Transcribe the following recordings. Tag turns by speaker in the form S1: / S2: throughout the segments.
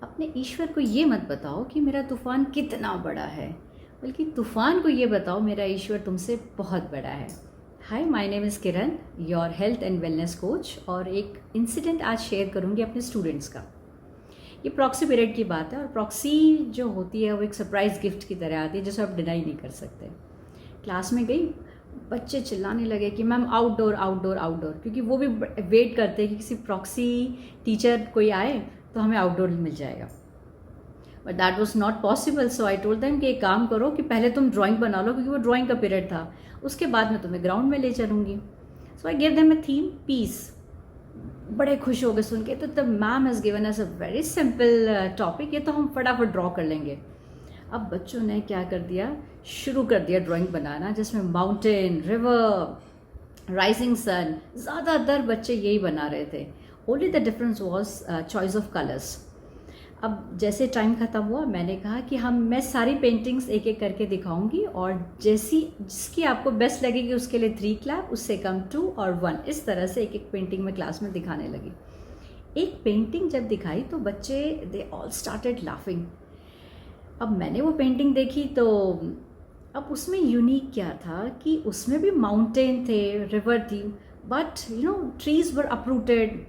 S1: अपने ईश्वर को ये मत बताओ कि मेरा तूफ़ान कितना बड़ा है, बल्कि तूफ़ान को ये बताओ मेरा ईश्वर तुमसे बहुत बड़ा है। Hi, my name is Kiran, your health and wellness coach. और एक इंसिडेंट आज शेयर करूँगी अपने स्टूडेंट्स का। ये प्रॉक्सी पीरियड की बात है और प्रॉक्सी जो होती है वो एक सरप्राइज़ गिफ्ट की तरह आती है जिसे आप डिनाई नहीं कर सकते। क्लास में गई, बच्चे चिल्लाने लगे कि मैम आउटडोर आउटडोर आउटडोर, क्योंकि वो भी वेट करते हैं कि किसी प्रॉक्सी टीचर कोई आए तो हमें आउटडोर मिल जाएगा। But that was not possible, so I told them कि एक काम करो कि पहले तुम ड्राइंग बना लो, क्योंकि वो ड्राइंग का पीरियड था, उसके बाद मैं तुम्हें ग्राउंड में ले चलूँगी। So I give them a theme, piece. बड़े खुश हो गए सुन के, तो the ma'am has given us a very simple topic, ये तो हम फटाफट ड्रॉ कर लेंगे। अब बच्चों ने क्या कर दिया, शुरू कर दिया ड्राइंग बनाना, जिसमें माउंटेन, रिवर, राइजिंग सन, ज़्यादातर बच्चे यही बना रहे थे। Only the difference was choice of colours. अब जैसे टाइम ख़त्म हुआ, मैंने कहा कि मैं सारी पेंटिंग्स एक एक करके दिखाऊंगी, और जिसकी आपको बेस्ट लगेगी उसके लिए 3 क्लैप, उससे कम 2 और 1, इस तरह से एक एक पेंटिंग में क्लास में दिखाने लगी। एक पेंटिंग जब दिखाई तो बच्चे दे ऑल स्टार्टेड लाफिंग। अब मैंने वो पेंटिंग देखी तो अब उसमें यूनिक क्या था कि उसमें भी माउंटेन थे, रिवर थी, but trees were uprooted,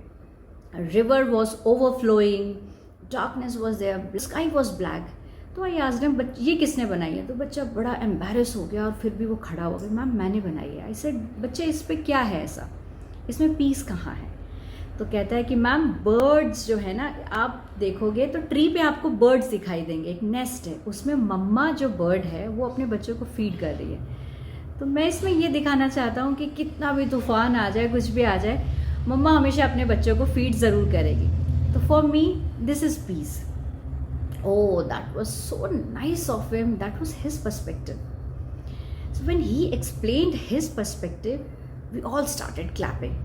S1: river was overflowing, darkness was there, sky was black. तो आई आस्क्ड हिम, ये किसने बनाई है? तो बच्चा बड़ा एम्बैरस हो गया और फिर भी वो खड़ा हो गया, मैम मैंने बनाई है। आई सेड, बच्चे इस पे क्या है ऐसा, इसमें पीस कहाँ है? तो कहता है कि मैम बर्ड्स जो है ना, आप देखोगे तो ट्री पे आपको बर्ड्स दिखाई देंगे, एक नेस्ट है, उसमें मम्मा जो बर्ड है वो अपने बच्चों को फीड कर रही है। तो मैं इसमें ये दिखाना चाहता हूँ कि कितना भी तूफान आ जाए, कुछ भी आ जाए, मम्मा हमेशा अपने बच्चों को फीड ज़रूर करेगी। तो for me this is peace. Oh, that was so nice of him, that was his perspective. So when he explained his perspective, we all started clapping.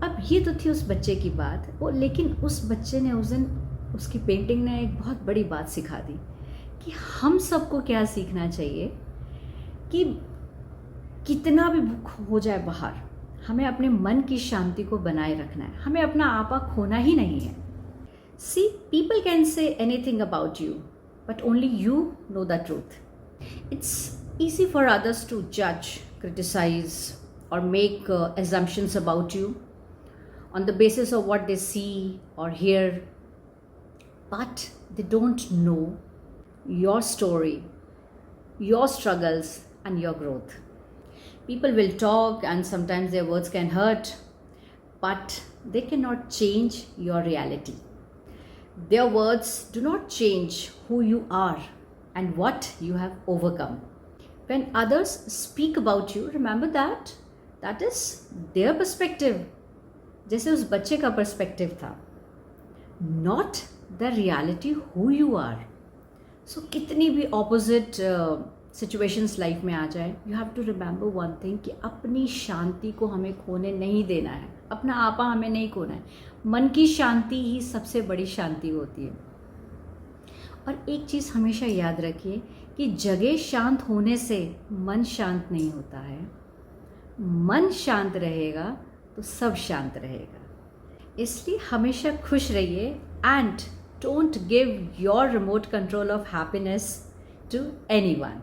S1: अब ये तो थी उस बच्चे की बात, वो लेकिन उस बच्चे ने उस दिन, उसकी पेंटिंग ने एक बहुत बड़ी बात सिखा दी कि हम सबको क्या सीखना चाहिए कि कितना भी हो जाए बाहर, हमें अपने मन की शांति को बनाए रखना है, हमें अपना आपा खोना ही नहीं है। See, people can say anything about you, but only you know the truth. It's easy for others to जज, क्रिटिसाइज और make assumptions about you on the basis of what they see or hear, but they don't know your story, your struggles and your growth. People will talk and sometimes their words can hurt, but they cannot change your reality. Their words do not change who you are and what you have overcome. When others speak about you, remember that that is their perspective, जैसे उस बच्चे का perspective था, not the reality who you are. So कितनी भी opposite situations life में आ जाए, you have to remember one thing कि अपनी शांति को हमें खोने नहीं देना है, अपना आपा हमें नहीं खोना है। मन की शांति ही सबसे बड़ी शांति होती है। और एक चीज़ हमेशा याद रखिए कि जगह शांत होने से मन शांत नहीं होता है, मन शांत रहेगा तो सब शांत रहेगा। इसलिए हमेशा खुश रहिए and don't give your remote control of happiness to anyone.